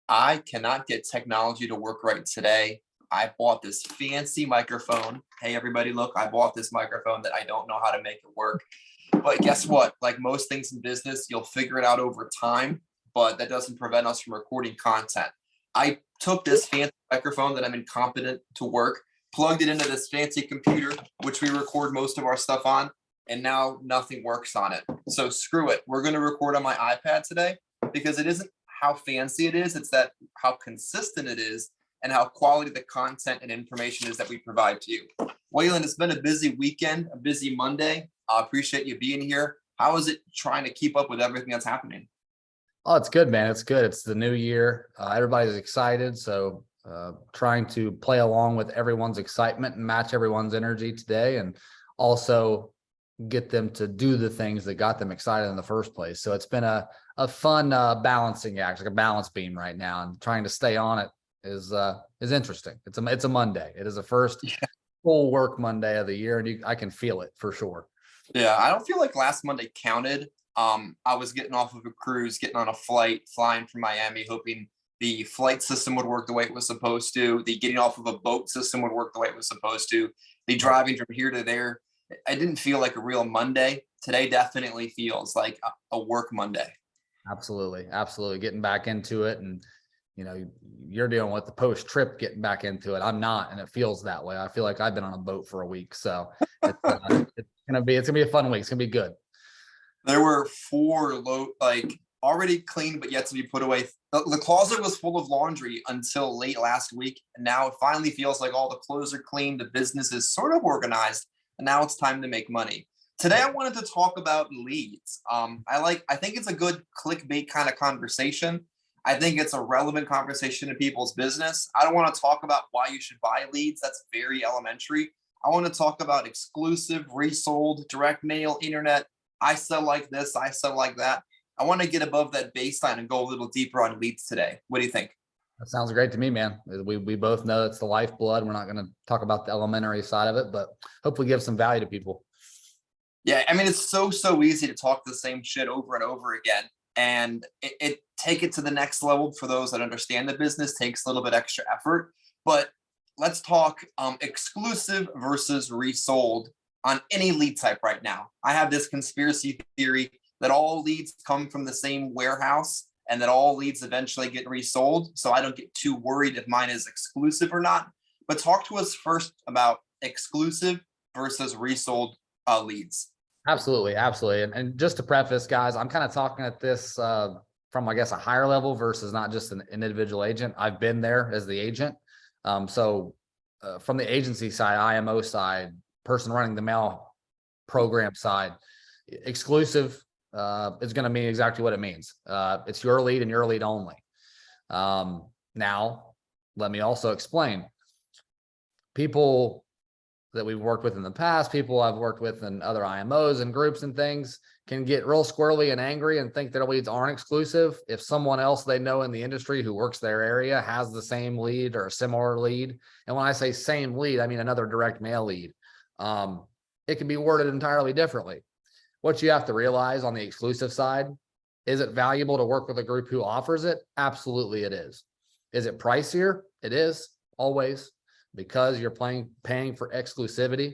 I cannot get technology to work right today. I bought this fancy microphone. Hey, everybody, look, I bought this microphone that I don't know how to make it work. But guess what? Like most things in business, you'll figure it out over time, but that doesn't prevent us from recording content. I took this fancy microphone that I'm incompetent to work, plugged it into this fancy computer, which we record most of our stuff on, and now nothing works on it. So screw it. We're going to record on my iPad today because it isn't how fancy it is, it's that how consistent it is and how quality the content and information is that we provide to you. Waylon, it's been a busy weekend, a busy Monday. I appreciate you being here. How is it trying to keep up with everything that's happening? Oh, it's good, man. It's good. It's the new year. Everybody's excited. So trying to play along with everyone's excitement and match everyone's energy today, and also get them to do the things that got them excited in the first place. So it's been a fun balancing act, like a balance beam right now, and trying to stay on it is interesting. It's a Monday. It is the first full work Monday of the year, and I can feel it for sure. Yeah, I don't feel like last Monday counted. I was getting off of a cruise, getting on a flight, flying from Miami, hoping the flight system would work the way it was supposed to. The getting off of a boat system would work the way it was supposed to. The driving from here to there. I didn't feel like a real Monday. Today definitely feels like a work Monday. Absolutely. Absolutely. Getting back into it. And, you're dealing with the post trip, getting back into it. I'm not. And it feels that way. I feel like I've been on a boat for a week. So it's going to be a fun week. It's going to be good. There were four already clean, but yet to be put away. The closet was full of laundry until late last week. And now it finally feels like all the clothes are clean. The business is sort of organized. And now it's time to make money. Today, I wanted to talk about leads. I think it's a good clickbait kind of conversation. I think it's a relevant conversation in people's business. I don't want to talk about why you should buy leads. That's very elementary. I want to talk about exclusive, resold, direct mail, internet. I sell like this, I sell like that. I want to get above that baseline and go a little deeper on leads today. What do you think? That sounds great to me, man. We both know it's the lifeblood. We're not going to talk about the elementary side of it, but hopefully give some value to people. Yeah, I mean, it's so easy to talk the same shit over and over again. And it take it to the next level for those that understand the business takes a little bit extra effort. But let's talk exclusive versus resold on any lead type right now. I have this conspiracy theory that all leads come from the same warehouse and that all leads eventually get resold. So I don't get too worried if mine is exclusive or not. But talk to us first about exclusive versus resold leads. Absolutely. Absolutely. And just to preface, guys, I'm kind of talking at this from, I guess, a higher level versus not just an individual agent. I've been there as the agent. So from the agency side, IMO side, person running the mail program side, exclusive is going to mean exactly what it means. It's your lead and your lead only. Now, let me also explain. People that we've worked with in the past, people I've worked with in other IMOs and groups and things, can get real squirrely and angry and think their leads aren't exclusive if someone else they know in the industry who works their area has the same lead or a similar lead. And when I say same lead, I mean another direct mail lead. It can be worded entirely differently. What you have to realize on the exclusive side, is it valuable to work with a group who offers it? Absolutely it is. Is it pricier? It is, always, because you're paying for exclusivity.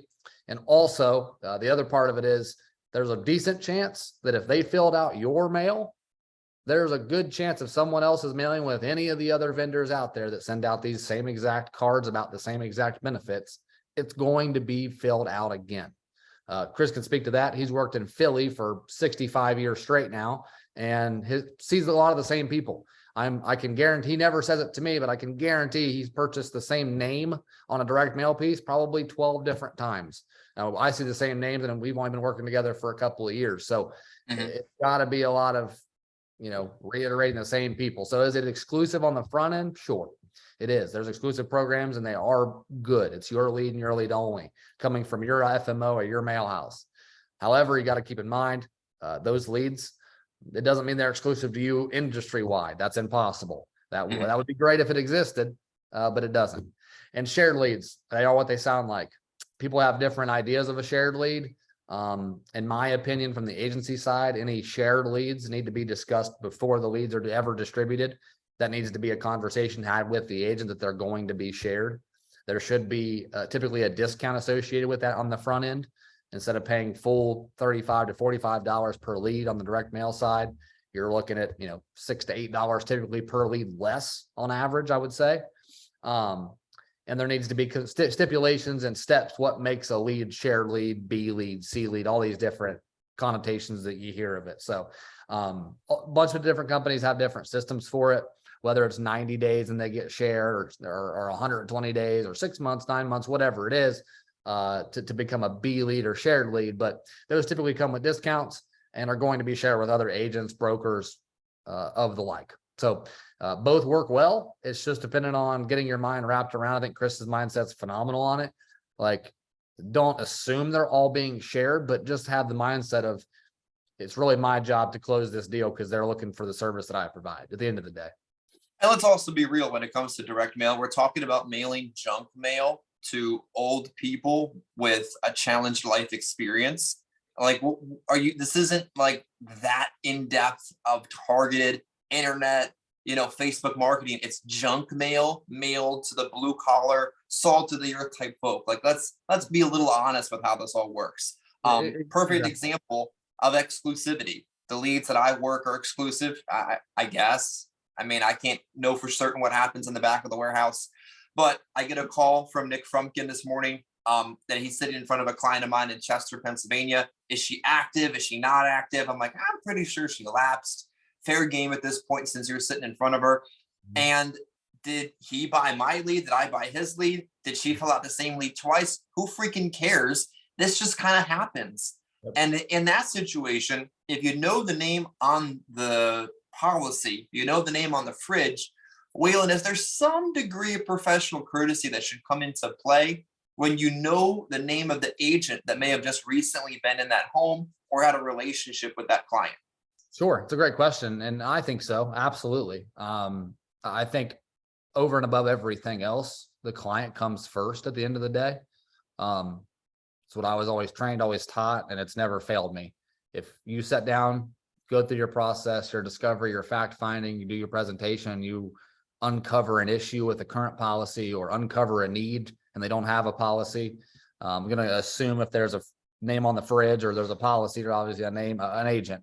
And also the other part of it is there's a decent chance that if they filled out your mail, there's a good chance if someone else is mailing with any of the other vendors out there that send out these same exact cards about the same exact benefits, it's going to be filled out again. Chris can speak to that. He's worked in Philly for 65 years straight now, and sees a lot of the same people. I can guarantee, he never says it to me, but I can guarantee he's purchased the same name on a direct mail piece probably 12 different times. Now, I see the same names and we've only been working together for a couple of years. So it's got to be a lot of, reiterating the same people. So is it exclusive on the front end? Sure, it is. There's exclusive programs and they are good. It's your lead and your lead only coming from your FMO or your mail house. However, you got to keep in mind those leads, it doesn't mean they're exclusive to you industry wide. That's impossible. That would be great if it existed, but it doesn't. And shared leads, they are what they sound like. People have different ideas of a shared lead. In my opinion, from the agency side, any shared leads need to be discussed before the leads are ever distributed. that needs to be a conversation had with the agent that they're going to be shared. There should be typically a discount associated with that on the front end. Instead of paying full $35 to $45 per lead on the direct mail side, you're looking at, $6 to $8 typically per lead less on average, I would say. And there needs to be stipulations and steps. What makes a lead, shared lead, B lead, C lead, all these different connotations that you hear of it. So a bunch of different companies have different systems for it, whether it's 90 days and they get shared or 120 days or 6 months, 9 months, whatever it is, to become a B lead or shared lead. But those typically come with discounts and are going to be shared with other agents, brokers, of the like. So both work well. It's just dependent on getting your mind wrapped around. I think Chris's mindset's phenomenal on it. Like, don't assume they're all being shared, but just have the mindset of, it's really my job to close this deal because they're looking for the service that I provide at the end of the day. And let's also be real when it comes to direct mail. We're talking about mailing junk mail to old people with a challenged life experience. Like, this isn't like that in-depth of targeted internet, Facebook marketing. It's junk mail mailed to the blue collar, salt of the earth type folk. Like, let's be a little honest with how this all works. Perfect example of exclusivity. The leads that I work are exclusive, I guess. I mean, I can't know for certain what happens in the back of the warehouse, but I get a call from Nick Frumpkin this morning that he's sitting in front of a client of mine in Chester, Pennsylvania. Is she active? Is she not active? I'm like, I'm pretty sure she lapsed. Fair game at this point since you're sitting in front of her. And did he buy my lead? Did I buy his lead? Did she fill out the same lead twice? Who freaking cares? This just kind of happens. Yep. And in that situation, if you know the name on the policy, the name on the fridge, Waylon, is there some degree of professional courtesy that should come into play when you know the name of the agent that may have just recently been in that home or had a relationship with that client? Sure. It's a great question. And I think so. Absolutely. I think over and above everything else, the client comes first at the end of the day. It's what I was always trained, always taught, and it's never failed me. If you sit down, go through your process, your discovery, your fact finding, you do your presentation, you uncover an issue with the current policy or uncover a need and they don't have a policy, I'm going to assume if there's a name on the fridge or there's a policy, there's obviously a name, an agent.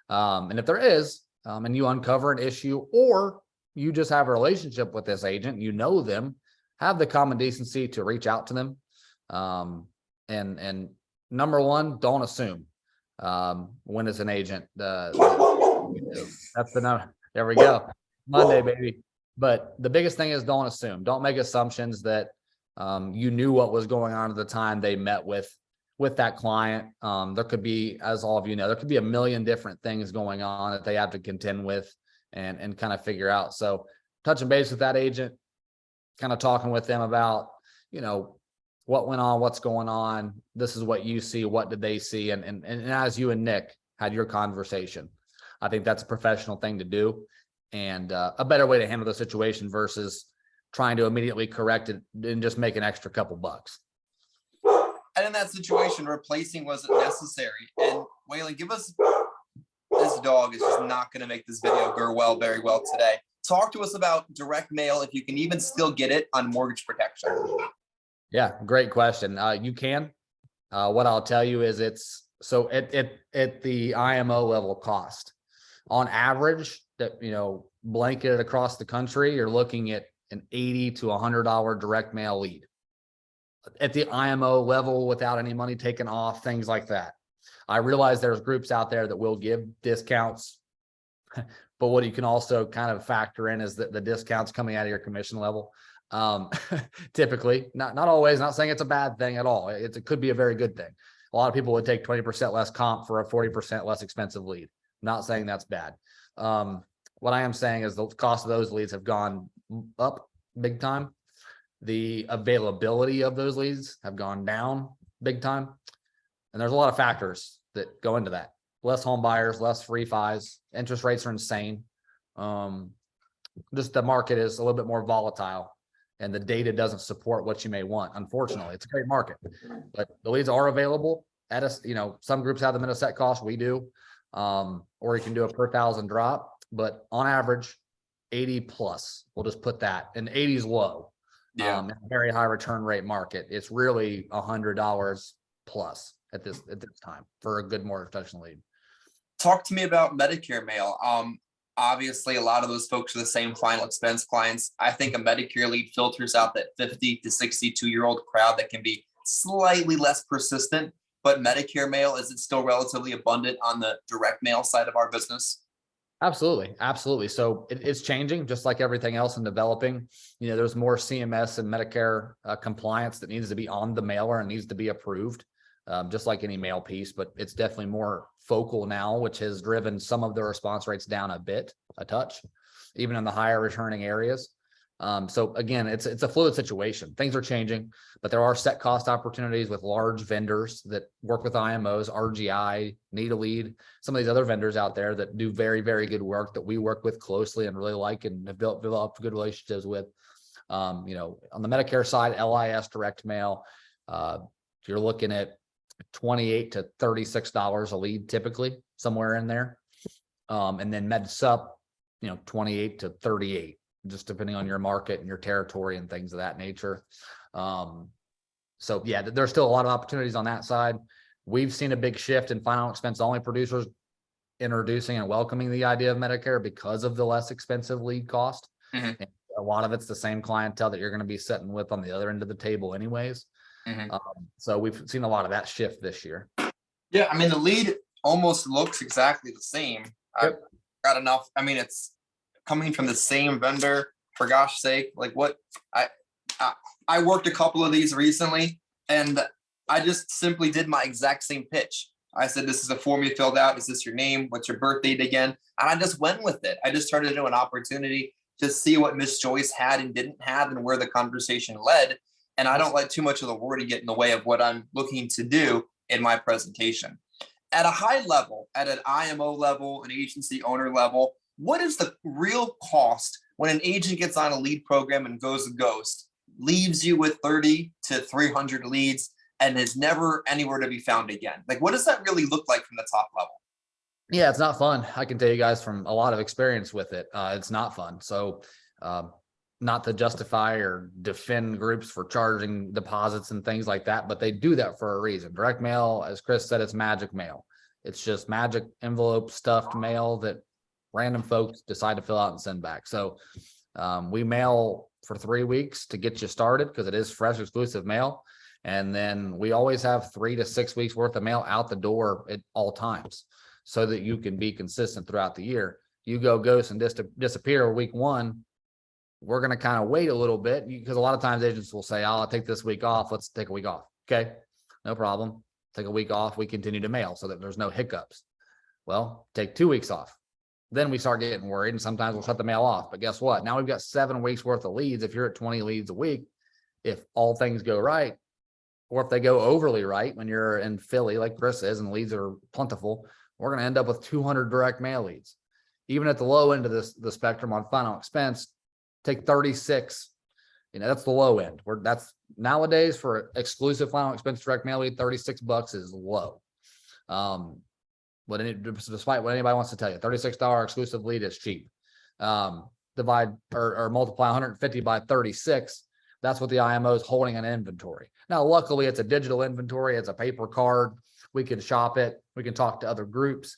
And if there is, and you uncover an issue or you just have a relationship with this agent, you know them, have the common decency to reach out to them. And number one, don't assume when it's an agent. That's the number. There we go. Monday, baby. But the biggest thing is don't assume. Don't make assumptions that you knew what was going on at the time they met with that client. There could be, as all of you know, there could be a million different things going on that they have to contend with and kind of figure out. So touching base with that agent, kind of talking with them about, what went on, what's going on. This is what you see. What did they see? And as you and Nick had your conversation, I think that's a professional thing to do and a better way to handle the situation versus trying to immediately correct it and just make an extra couple bucks. And in that situation, replacing wasn't necessary. And Waylon, this dog is just not going to make this video go very well today. Talk to us about direct mail, if you can even still get it on mortgage protection. Yeah, great question. You can. What I'll tell you is it's so at the IMO level cost. On average, that blanketed across the country, you're looking at an $80 to $100 direct mail lead. At the IMO level, without any money taken off, things like that. I realize there's groups out there that will give discounts, but what you can also kind of factor in is that the discounts coming out of your commission level. Typically, not always, not saying it's a bad thing at all. It could be a very good thing. A lot of people would take 20% less comp for a 40% less expensive lead. Not saying that's bad. What I am saying is the cost of those leads have gone up big time. The availability of those leads have gone down big time. And there's a lot of factors that go into that. Less home buyers, less refis, interest rates are insane. Just the market is a little bit more volatile and the data doesn't support what you may want. Unfortunately, it's a great market, but the leads are available at us. Some groups have them at a set cost. We do, or you can do a per thousand drop, but on average, 80 plus. We'll just put that, and 80 is low. Yeah. In a very high return rate market. It's really $100 plus at this time for a good mortgage protection lead. Talk to me about Medicare mail. Obviously, a lot of those folks are the same final expense clients. I think a Medicare lead filters out that 50 to 62-year-old crowd that can be slightly less persistent. But Medicare mail, is it still relatively abundant on the direct mail side of our business? Absolutely. Absolutely. So it's changing just like everything else in developing. There's more CMS and Medicare compliance that needs to be on the mailer and needs to be approved, just like any mail piece, but it's definitely more focal now, which has driven some of the response rates down a touch, even in the higher returning areas. So again, it's a fluid situation. Things are changing, but there are set cost opportunities with large vendors that work with IMOs, RGI, Need a Lead, some of these other vendors out there that do very, very good work that we work with closely and really like and have developed good relationships with. On the Medicare side, LIS direct mail, you're looking at $28 to $36 a lead, typically somewhere in there. And then Med Sup, 28 to 38. Just depending on your market and your territory and things of that nature. So yeah, there's still a lot of opportunities on that side. We've seen a big shift in final expense only producers introducing and welcoming the idea of Medicare because of the less expensive lead cost. Mm-hmm. And a lot of it's the same clientele that you're going to be sitting with on the other end of the table anyways. Mm-hmm. So we've seen a lot of that shift this year. Yeah, I mean, the lead almost looks exactly the same. Yep. I've got enough. I mean, it's coming from the same vendor, for gosh sake. Like what I worked a couple of these recently, and I just simply did my exact same pitch. I said, this is a form you filled out. Is this your name? What's your birth date again? And I just went with it. I just turned it into an opportunity to see what Miss Joyce had and didn't have and where the conversation led. And I don't let too much of the wording get in the way of what I'm looking to do in my presentation. At a high level, at an IMO level, an agency owner level, what is the real cost when an agent gets on a lead program and goes a ghost, leaves you with 30 to 300 leads, and is never anywhere to be found again? Like, what does that really look like from the top level? Yeah, it's not fun. I can tell you guys from a lot of experience with it. It's not fun. So not to justify or defend groups for charging deposits and things like that, but they do that for a reason. Direct mail, as Chris said, it's magic mail. It's just magic envelope stuffed mail that random folks decide to fill out and send back. So we mail for 3 weeks to get you started because it is fresh, exclusive mail. And then we always have 3 to 6 weeks worth of mail out the door at all times so that you can be consistent throughout the year. You go ghost and disappear week 1, we're going to kind of wait a little bit because a lot of times agents will say, I'll take this week off. Let's take a week off. Okay, no problem. Take a week off. We continue to mail so that there's no hiccups. Well, take 2 weeks off. Then we start getting worried and sometimes we'll shut the mail off. But guess what? Now we've got 7 weeks worth of leads. If you're at 20 leads a week, if all things go right, or if they go overly right when you're in Philly, like Chris is, and leads are plentiful, we're going to end up with 200 direct mail leads. Even at the low end of the spectrum on final expense, take 36. That's the low end. That's nowadays for exclusive final expense direct mail lead, $36 is low. Despite what anybody wants to tell you, $36 exclusive lead is cheap. Divide or multiply 150 by 36. That's what the IMO is holding in inventory. Now, luckily, it's a digital inventory. It's a paper card. We can shop it. We can talk to other groups.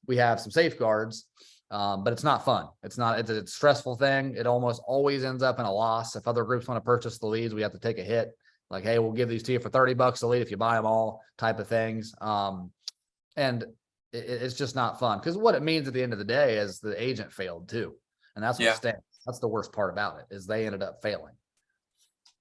We have some safeguards, but it's not fun. It's a stressful thing. It almost always ends up in a loss. If other groups want to purchase the leads, we have to take a hit. Like, hey, we'll give these to you for $30 a lead if you buy them all, type of things. And it's just not fun because what it means at the end of the day is the agent failed too. And that's what stinks. That's the worst part about it is they ended up failing.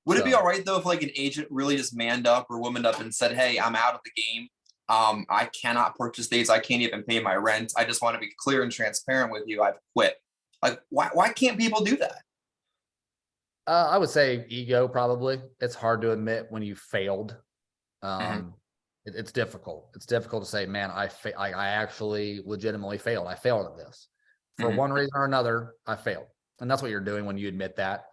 Would it be all right though if like an agent really just manned up or womaned up and said, hey, I'm out of the game. I cannot purchase these. I can't even pay my rent. I just want to be clear and transparent with you. I've quit. Like, why can't people do that? I would say ego, probably. It's hard to admit when you failed. It's difficult. It's difficult to say, man, I actually legitimately failed. I failed at this for one reason or another. I failed. And that's what you're doing when you admit that.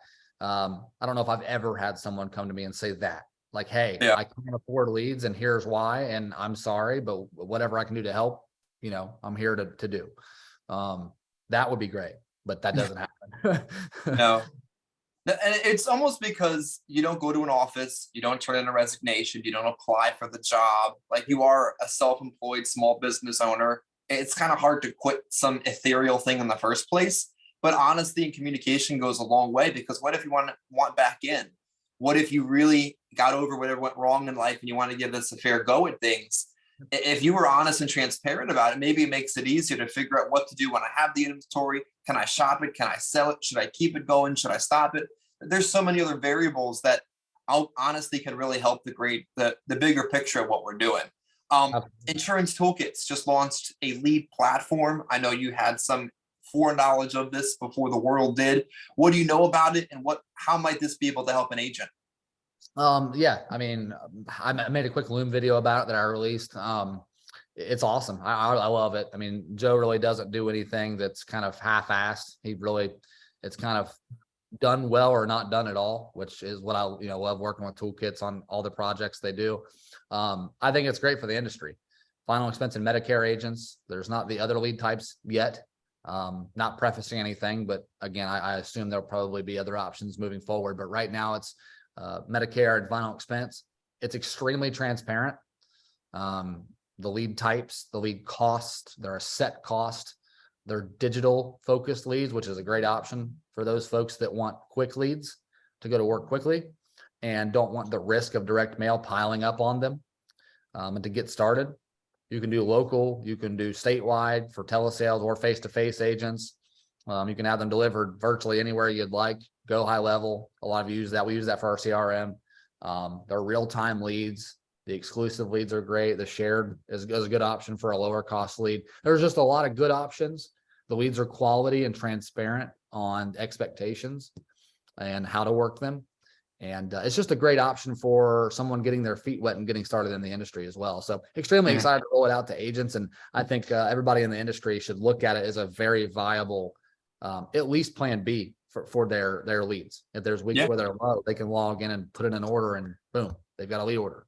I don't know if I've ever had someone come to me and say that, like, hey, I can't afford leads and here's why, and I'm sorry, but whatever I can do to help, I'm here to do. That would be great, but that doesn't happen. No. And it's almost because you don't go to an office, you don't turn in a resignation, you don't apply for the job. Like you are a self-employed small business owner. It's kind of hard to quit some ethereal thing in the first place. But honesty and communication goes a long way, because what if you want back in? What if you really got over whatever went wrong in life and you want to give this a fair go at things? If you were honest and transparent about it, maybe it makes it easier to figure out what to do when I have the inventory. Can I shop it? Can I sell it? Should I keep it going? Should I stop it? There's so many other variables that honestly can really help the bigger picture of what we're doing. Insurance Toolkits just launched a lead platform. I know you had some foreknowledge of this before the world did. What do you know about it, and how might this be able to help an agent? Yeah, I mean, I made a quick Loom video about it that I released. It's awesome. I love it. I mean, Joe really doesn't do anything that's kind of half-assed. It's kind of done well or not done at all, which is what I love working with toolkits on all the projects they do. I think it's great for the industry. Final expense and Medicare agents, there's not the other lead types yet. Not prefacing anything, but again, I assume there'll probably be other options moving forward. But right now it's Medicare and final expense. It's extremely transparent. The lead types, the lead cost, they're a set cost. They're digital focused leads, which is a great option for those folks that want quick leads to go to work quickly and don't want the risk of direct mail piling up on them. And to get started, you can do local, you can do statewide for telesales or face-to-face agents. You can have them delivered virtually anywhere you'd like. Go high level. A lot of you use that. We use that for our CRM. They're real-time leads. The exclusive leads are great. The shared is a good option for a lower cost lead. There's just a lot of good options. The leads are quality and transparent on expectations and how to work them. And it's just a great option for someone getting their feet wet and getting started in the industry as well. So extremely excited to roll it out to agents. And I think everybody in the industry should look at it as a very viable, at least plan B for their leads. If there's weeks where they're low, they can log in and put in an order and boom, they've got a lead order.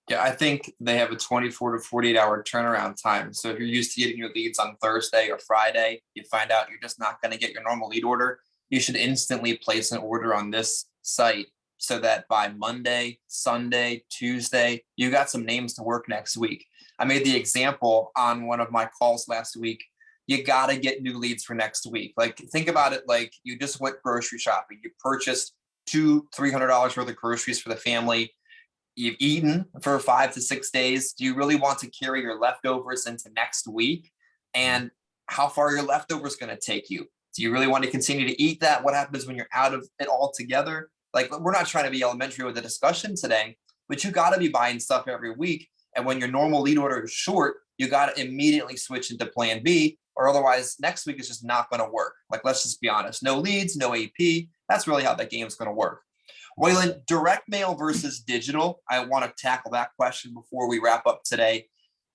Yeah, I think they have a 24 to 48 hour turnaround time. So if you're used to getting your leads on Thursday or Friday, you find out you're just not going to get your normal lead order, you should instantly place an order on this site so that by Monday, Sunday, Tuesday, you got some names to work next week. I made the example on one of my calls last week. You got to get new leads for next week. Like, think about it like you just went grocery shopping. You purchased $200-300 worth of groceries for the family. You've eaten for 5 to 6 days. Do you really want to carry your leftovers into next week? And how far are your leftovers going to take you? Do you really want to continue to eat that? What happens when you're out of it altogether? Like, we're not trying to be elementary with the discussion today, but you got to be buying stuff every week. And when your normal lead order is short, you got to immediately switch into plan B, or otherwise next week is just not going to work. Like, let's just be honest. No leads, no AP. That's really how that game's going to work. Waylon, direct mail versus digital. I want to tackle that question before we wrap up today.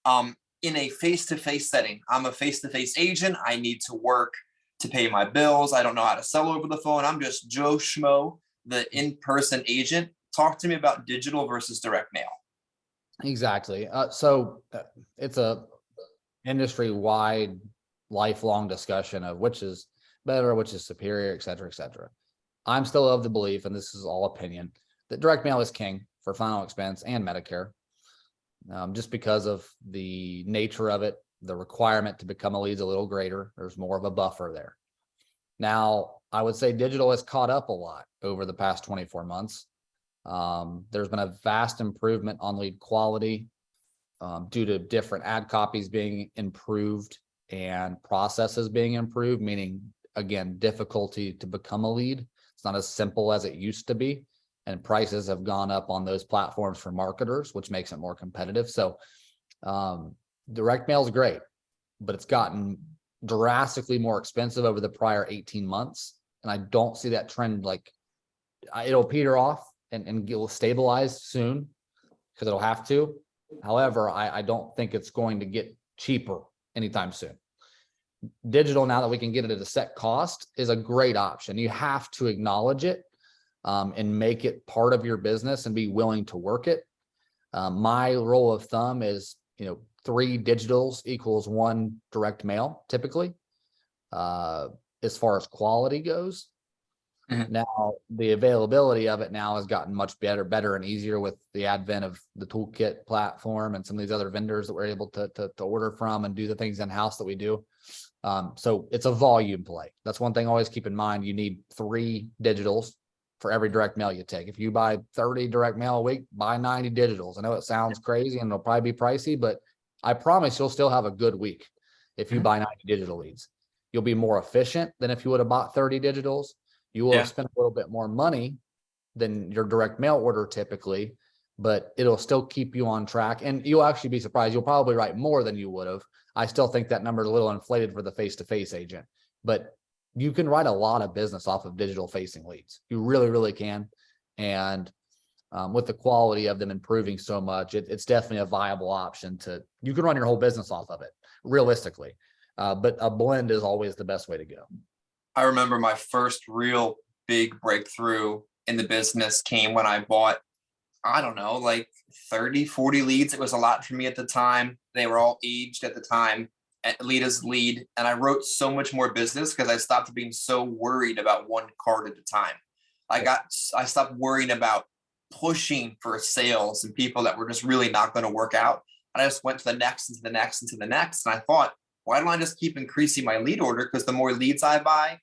In a face-to-face setting, I'm a face-to-face agent. I need to work to pay my bills. I don't know how to sell over the phone. I'm just Joe Schmo, the in-person agent. Talk to me about digital versus direct mail. Exactly. So it's a industry-wide, lifelong discussion of which is better, which is superior, et cetera, et cetera. I'm still of the belief, and this is all opinion, that direct mail is king for final expense and Medicare, just because of the nature of it. The requirement to become a lead is a little greater. There's more of a buffer there. Now, I would say digital has caught up a lot over the past 24 months. There's been a vast improvement on lead quality due to different ad copies being improved and processes being improved, meaning, again, difficulty to become a lead. It's not as simple as it used to be, and prices have gone up on those platforms for marketers, which makes it more competitive. So direct mail is great, but it's gotten drastically more expensive over the prior 18 months. And I don't see that trend. Like, it'll peter off and it will stabilize soon because it'll have to. However, I don't think it's going to get cheaper anytime soon. Digital, now that we can get it at a set cost, is a great option. You have to acknowledge it and make it part of your business and be willing to work it. My rule of thumb is, 3 digitals equals 1 direct mail, typically. as far as quality goes. Mhm. Now, the availability of it now has gotten much better and easier with the advent of the toolkit platform and some of these other vendors that we're able to order from and do the things in-house that we do. So it's a volume play. That's one thing always keep in mind. You need 3 digitals for every direct mail you take. If you buy 30 direct mail a week, buy 90 digitals. I know it sounds crazy and it'll probably be pricey, but I promise you'll still have a good week if you Mhm. buy 90 digital leads. You'll be more efficient than if you would have bought 30 digitals. You will have Yeah. spent a little bit more money than your direct mail order typically, but it'll still keep you on track. And you'll actually be surprised. You'll probably write more than you would have. I still think that number is a little inflated for the face-to-face agent, but you can write a lot of business off of digital facing leads. You really, really can. And with the quality of them improving so much, it's definitely a viable option you can run your whole business off of it realistically. But a blend is always the best way to go. I remember my first real big breakthrough in the business came when I bought, I don't know, like 30, 40 leads. It was a lot for me at the time. They were all aged at the time, at lead as lead. And I wrote so much more business because I stopped being so worried about one card at a time. I stopped worrying about pushing for sales and people that were just really not going to work out. And I just went to the next and to the next and to the next. And I thought, why don't I just keep increasing my lead order? Because the more leads I buy,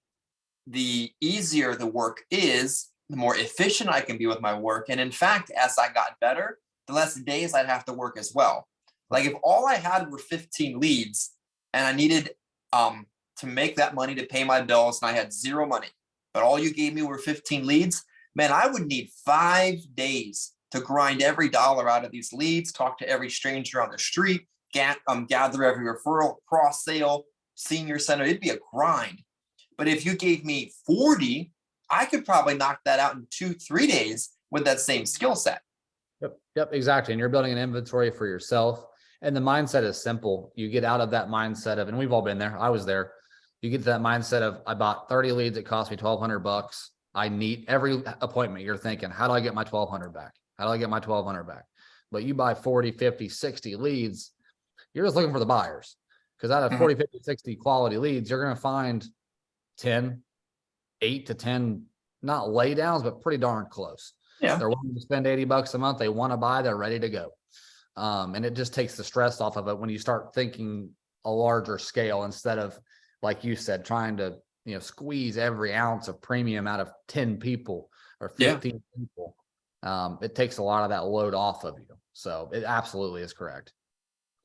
the easier the work is, the more efficient I can be with my work. And in fact, as I got better, the less days I'd have to work as well. Like if all I had were 15 leads and I needed to make that money to pay my bills and I had zero money, but all you gave me were 15 leads, man, I would need 5 days to grind every dollar out of these leads, talk to every stranger on the street, gather every referral, cross sale, senior center. It'd be a grind. But if you gave me 40, I could probably knock that out in 2-3 days with that same skill set. Yep, exactly. And you're building an inventory for yourself. And the mindset is simple. You get out of that mindset of, and we've all been there. I was there. You get to that mindset of, I bought 30 leads. It cost me $1,200. I need every appointment. You're thinking, how do I get my 1,200 back? How do I get my 1,200 back? But you buy 40, 50, 60 leads. You're just looking for the buyers, because out of 40, 50, 60 quality leads, you're going to find 10, 8 to 10, not lay downs, but pretty darn close. Yeah. They're willing to spend $80 a month. They want to buy, they're ready to go. And it just takes the stress off of it when you start thinking a larger scale, instead of, like you said, trying to, squeeze every ounce of premium out of 10 people or 15 people. It takes a lot of that load off of you. So it absolutely is correct.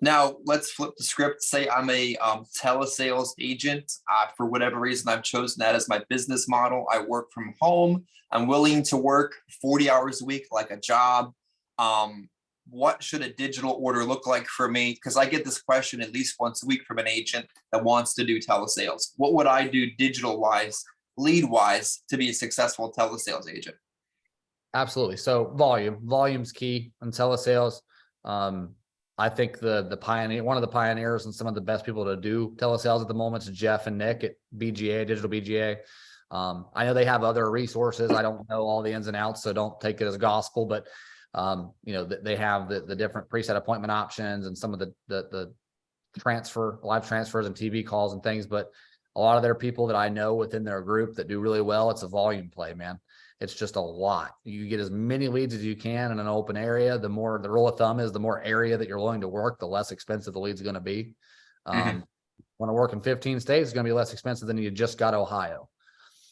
Now let's flip the script. Say I'm a telesales agent. For whatever reason, I've chosen that as my business model. I work from home. I'm willing to work 40 hours a week, like a job. What should a digital order look like for me? Because I get this question at least once a week from an agent that wants to do telesales. What would I do digital wise, lead wise, to be a successful telesales agent? Absolutely. So volume's key in telesales. I think the pioneer, one of the pioneers and some of the best people to do telesales at the moment is Jeff and Nick at BGA, Digital BGA. I know they have other resources. I don't know all the ins and outs, so don't take it as gospel, but they have the different preset appointment options and some of the live transfers and TV calls and things. But a lot of their people that I know within their group that do really well, it's a volume play, man. It's just a lot. You get as many leads as you can in an open area. The rule of thumb is the more area that you're willing to work, the less expensive the lead's going to be. Want to work in 15 states, it's going to be less expensive than you just got Ohio.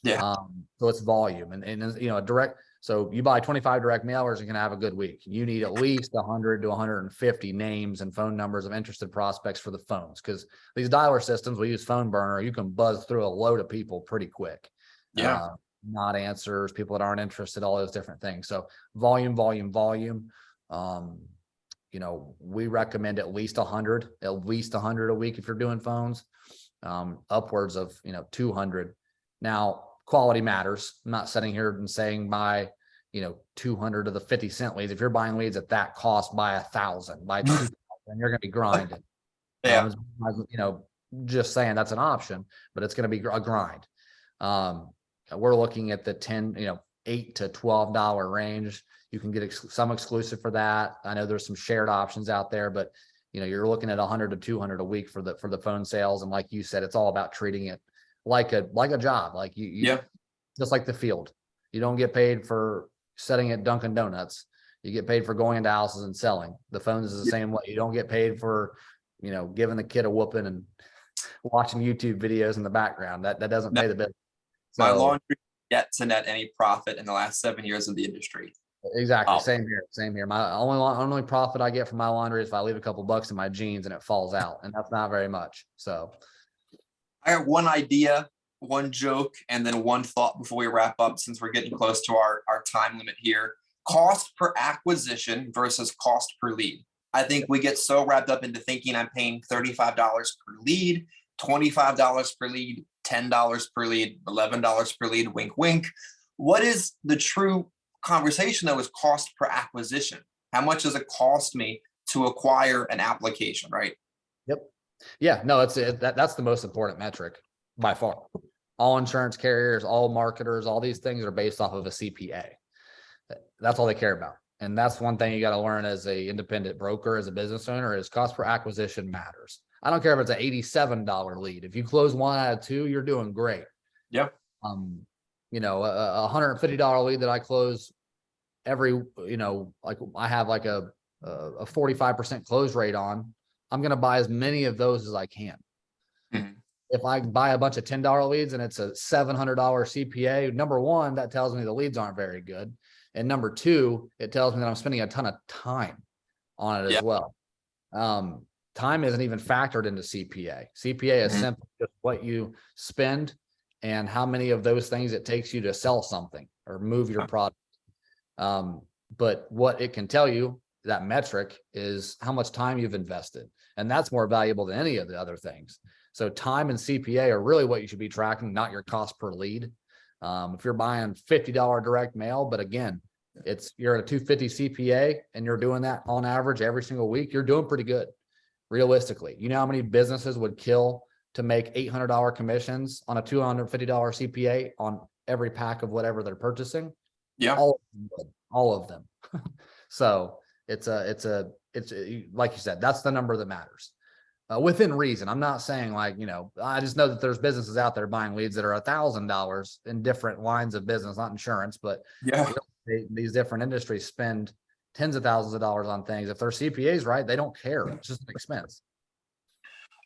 Yeah. So it's volume and direct. So you buy 25 direct mailers, you're going to have a good week. You need at least 100 to 150 names and phone numbers of interested prospects for the phones, because these dialer systems, we use Phone Burner. You can buzz through a load of people pretty quick. Yeah. Not answers, people that aren't interested, all those different things. So volume. We recommend at least 100 a week if you're doing phones, upwards of 200. Now, quality matters. I'm not sitting here and saying buy 200 of the 50-cent leads. If you're buying leads at that cost, buy 1,000, buy 2,000, you're going to be grinding. Yeah. Just saying that's an option, but it's going to be a grind. We're looking at the $8 to $12 range. You can get some exclusive for that. I know there's some shared options out there, but you're looking at 100 to 200 a week for the phone sales. And like you said, it's all about treating it like a job, like you Yeah. just like the field. You don't get paid for setting at Dunkin' Donuts. You get paid for going into houses and selling. The phones is the same way. You don't get paid for, giving the kid a whooping and watching YouTube videos in the background. That doesn't No, pay the bill. my So laundry yet to net any profit in the last 7 years of the industry. exactly, Um, same here. Same here. My only profit I get from my laundry is if I leave a couple bucks in my jeans and it falls out, and that's not very much. So I have one idea, one joke, and then one thought before we wrap up, since we're getting close to our time limit here. Cost per acquisition versus cost per lead. I think we get so wrapped up into thinking I'm paying $35 per lead, $25 per lead, $10 per lead, $11 per lead, wink, wink. What is the true conversation though is cost per acquisition? How much does it cost me to acquire an application, right? yep. Yeah, no, that's the most important metric by far. All insurance carriers, all marketers, all these things are based off of a CPA. That's all they care about. And that's one thing you got to learn as a independent broker, as a business owner, is cost per acquisition matters. I don't care if it's an $87 lead. If you close 1 out of 2, you're doing great. Yep. A $150 lead that I close every, like I have like a 45% close rate on, I'm going to buy as many of those as I can. Mhm. If I buy a bunch of $10 leads and it's a $700 CPA, number one, that tells me the leads aren't very good. And number two, it tells me that I'm spending a ton of time on it as Yep. well. Time isn't even factored into CPA. CPA is Mhm. simply just what you spend and how many of those things it takes you to sell something or move your product. But what it can tell you, that metric, is how much time you've invested. And that's more valuable than any of the other things. So time and CPA are really what you should be tracking, not your cost per lead. If you're buying $50 direct mail, but again, you're at a 250 CPA and you're doing that on average every single week, you're doing pretty good. Realistically, you know how many businesses would kill to make $800 commissions on a $250 CPA on every pack of whatever they're purchasing? Yeah. All of them. So it's like you said, that's the number that matters. Within reason. I'm not saying like, I just know that there's businesses out there buying leads that are $1,000 in different lines of business, not insurance, but Yeah. these different industries spend tens of thousands of dollars on things. If their CPA's right, they don't care. It's just an expense.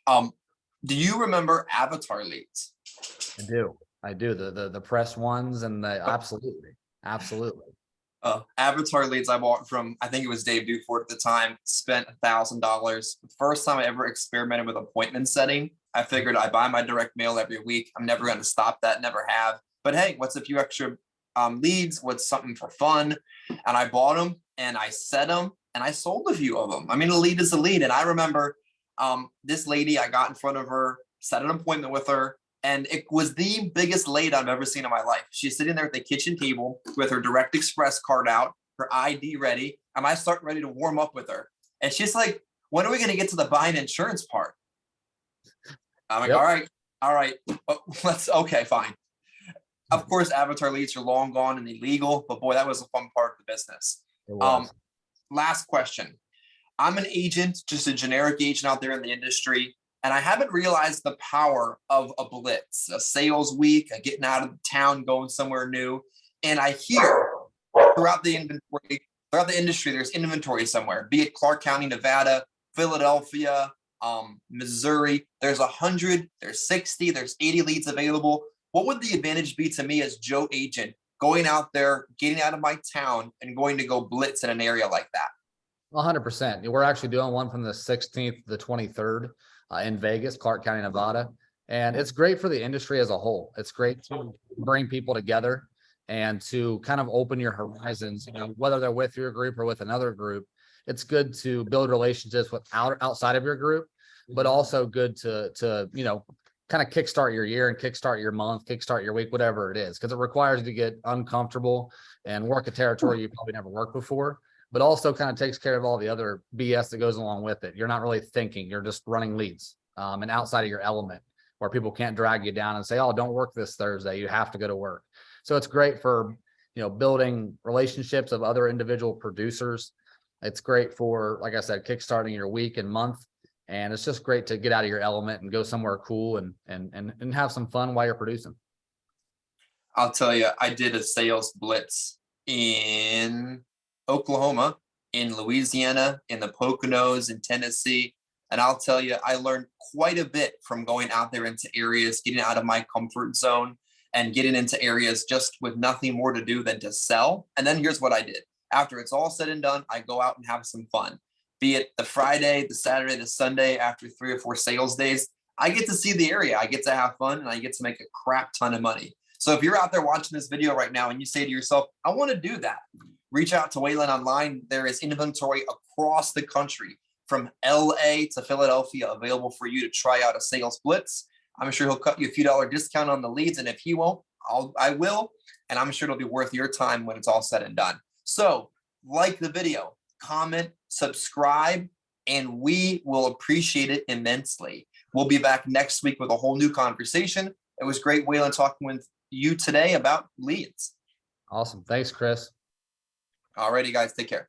Do you remember avatar leads? I do. The press ones and absolutely. Avatar leads I bought from, I think it was Dave Dufort at the time, spent $1,000. The first time I ever experimented with appointment setting, I figured I buy my direct mail every week. I'm never going to stop that, never have. But hey, what's a few extra leads? What's something for fun? And I bought them and I set them and I sold a few of them. I mean, a lead is a lead. And I remember this lady, I got in front of her, set an appointment with her. And it was the biggest lead I've ever seen in my life. She's sitting there at the kitchen table with her Direct Express card out, her ID ready, and I start ready to warm up with her. And she's like, when are we going to get to the buying insurance part? I'm like, Yep. all right, okay, fine. Of course, avatar leads are long gone and illegal, but boy, that was a fun part of the business. It was. Last question. I'm an agent, just a generic agent out there in the industry. And I haven't realized the power of a blitz, a sales week, a getting out of town, going somewhere new. And I hear throughout the industry, there's inventory somewhere, be it Clark County, Nevada, Philadelphia, Missouri. There's 100, there's 60, there's 80 leads available. What would the advantage be to me as Joe agent going out there, getting out of my town and going to go blitz in an area like that? 100%. We're actually doing one from the 16th to the 23rd in Vegas, Clark County, Nevada. And it's great for the industry as a whole. It's great to bring people together and to kind of open your horizons, whether they're with your group or with another group. It's good to build relationships with outside of your group, but also good to kind of kickstart your year and kickstart your month, kickstart your week, whatever it is, because it requires you to get uncomfortable and work a territory you probably never worked before, but also kind of takes care of all the other BS that goes along with it. You're not really thinking, you're just running leads and outside of your element, where people can't drag you down and say, oh, don't work this Thursday, you have to go to work. So it's great for, building relationships of other individual producers. It's great for, like I said, kickstarting your week and month. And it's just great to get out of your element and go somewhere cool and have some fun while you're producing. I'll tell you, I did a sales blitz in Oklahoma, in Louisiana, in the Poconos, in Tennessee. And I'll tell you, I learned quite a bit from going out there into areas, getting out of my comfort zone and getting into areas just with nothing more to do than to sell. And then here's what I did. After it's all said and done, I go out and have some fun. Be it the Friday, the Saturday, the Sunday, after 3 or 4 sales days, I get to see the area. I get to have fun and I get to make a crap ton of money. So if you're out there watching this video right now and you say to yourself, I want to do that, reach out to Wayland Online. There is inventory across the country from LA to Philadelphia available for you to try out a sales blitz. I'm sure he'll cut you a few dollar discount on the leads. And if he won't, I will. And I'm sure it'll be worth your time when it's all said and done. So like the video, comment, subscribe, and we will appreciate it immensely. We'll be back next week with a whole new conversation. It was great, Wayland, talking with you today about leads. Awesome. Thanks, Chris. Alrighty, guys, take care.